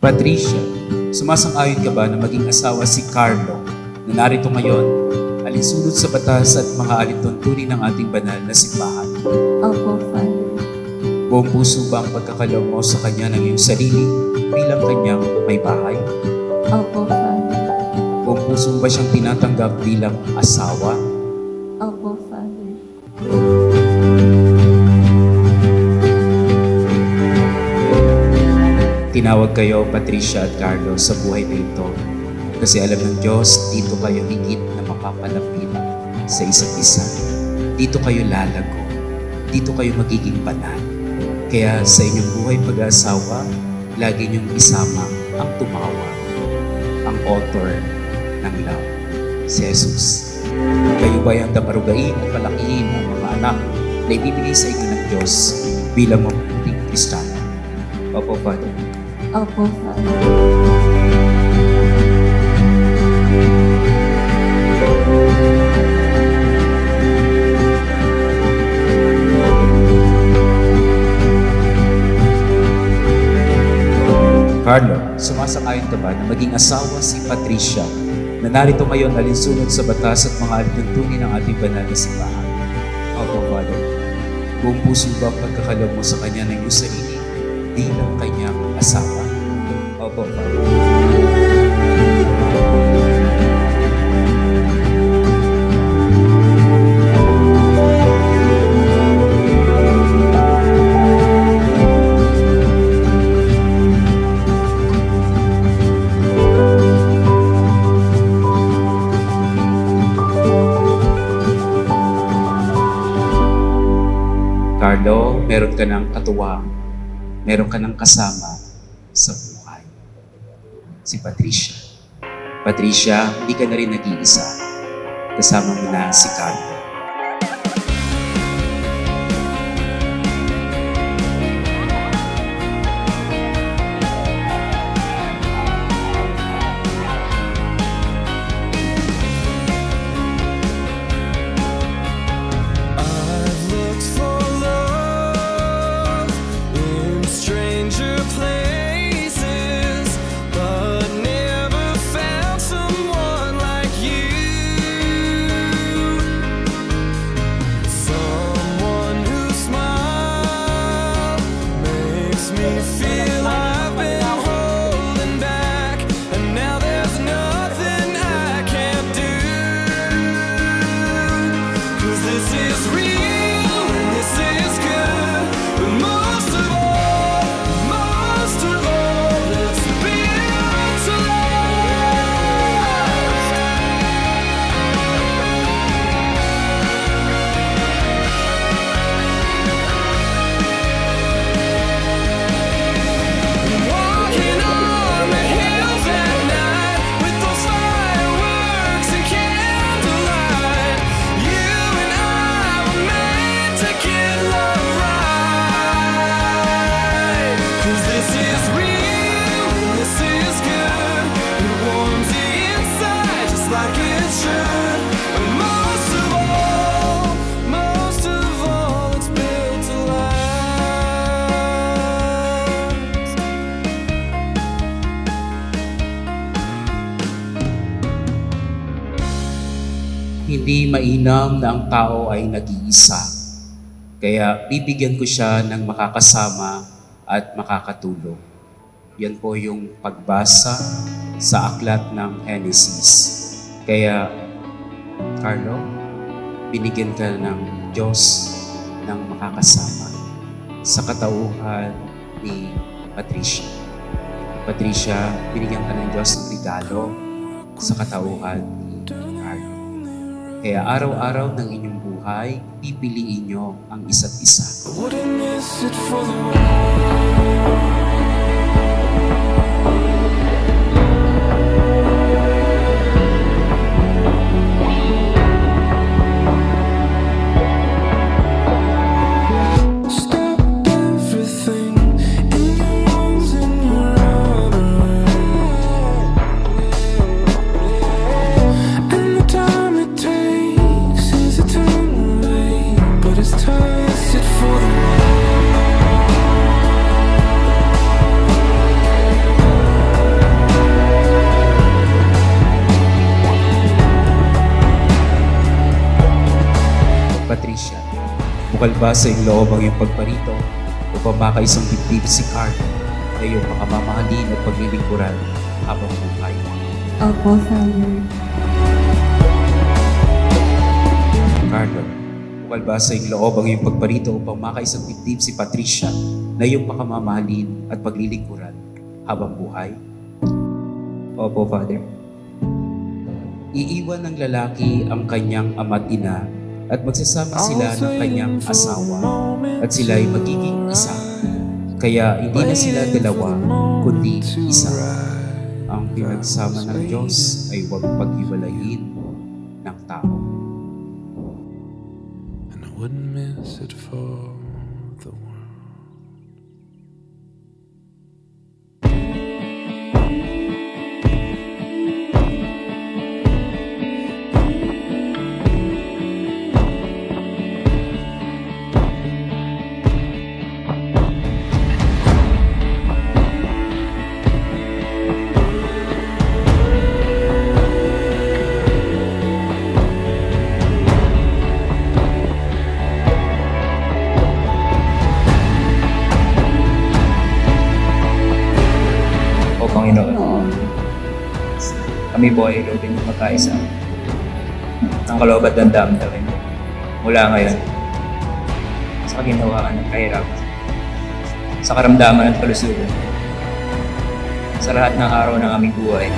Patricia, sumasang-ayon ka ba na maging asawa si Carlo na narito ngayon, alinsunod sa batas at mga alituntunin ng ating banal na simbahan? Opo, Father. Buong puso ba ang pagkakalaw mo sa kanya ng iyong sarili bilang kanyang may bahay? Opo, Father. Buong puso ba siyang tinatanggap bilang asawa? Opo, Father. Tinawag kayo, Patricia at Carlo, sa buhay na ito kasi alam ng Diyos, dito kayo higit na mapapalapit sa isa't isa. Dito kayo lalago. Dito kayo magiging banal. Kaya sa inyong buhay pag-aasawa, lagi niyong isama ang tumawag, ang author ng love, si Jesus. Kayo ba'y handa marugain at palakihin ang mga anak na ibibigay sa inyo ng Diyos bilang mabuting Kristiyano? Opo, Father. Opo, Father. Carlo, sumasang-ayon ka ba na maging asawa si Patricia na narito ngayon alinsunod sa batas at mga alituntunin ng ating banal na simbahan? Opo, Father. Buong puso ba ang pagkakalaw mo sa kanya ng iyong sarili bilang kanyang asawa? Opo, Father. Carlo, meron ka ng katuwang, meron ka ng kasama sa buhay. Si Patricia. Patricia, hindi ka na rin nag-iisa. Kasama mo na si Carlo. Hindi mainam na ang tao ay nag-iisa. Kaya bibigyan ko siya ng makakasama at makakatulong. Yan po yung pagbasa sa aklat ng Genesis. Kaya, Carlo, binigyan ka ng Diyos ng makakasama sa katauhan ni Patricia. Patricia, binigyan ka ng Diyos ng regalo sa katauhan ni Carlo. Kaya araw-araw ng inyong buhay, pipiliin nyo ang isa't isa. Ukalba sa iyong loob ang iyong pagparito upang makaisang dibdib si Carlo na iyong makamamahalin at paglilingkuran habang buhay. Opo, Father. Carlo, ukalba sa iyong loob ang iyong pagparito upang makaisang dibdib si Patricia na iyong makamamahalin at paglilingkuran habang buhay. Opo, Father. Iiwan ng lalaki ang kanyang ama't ina at magsasama sila ng kanyang asawa at sila ay magiging isa. Kaya hindi na sila dalawa, kundi isa. Ang pinagsama ng Diyos ay huwag paghiwalayin ng tao. And I wouldn't miss it for the world. O Panginoon, Oo. kami po ay loobin ng magkaisa ng kaloob at damdamin mula ngayon sa kaginhawaan ng kahirapan, sa karamdaman at kalusugan, sa lahat ng araw ng aming buhay.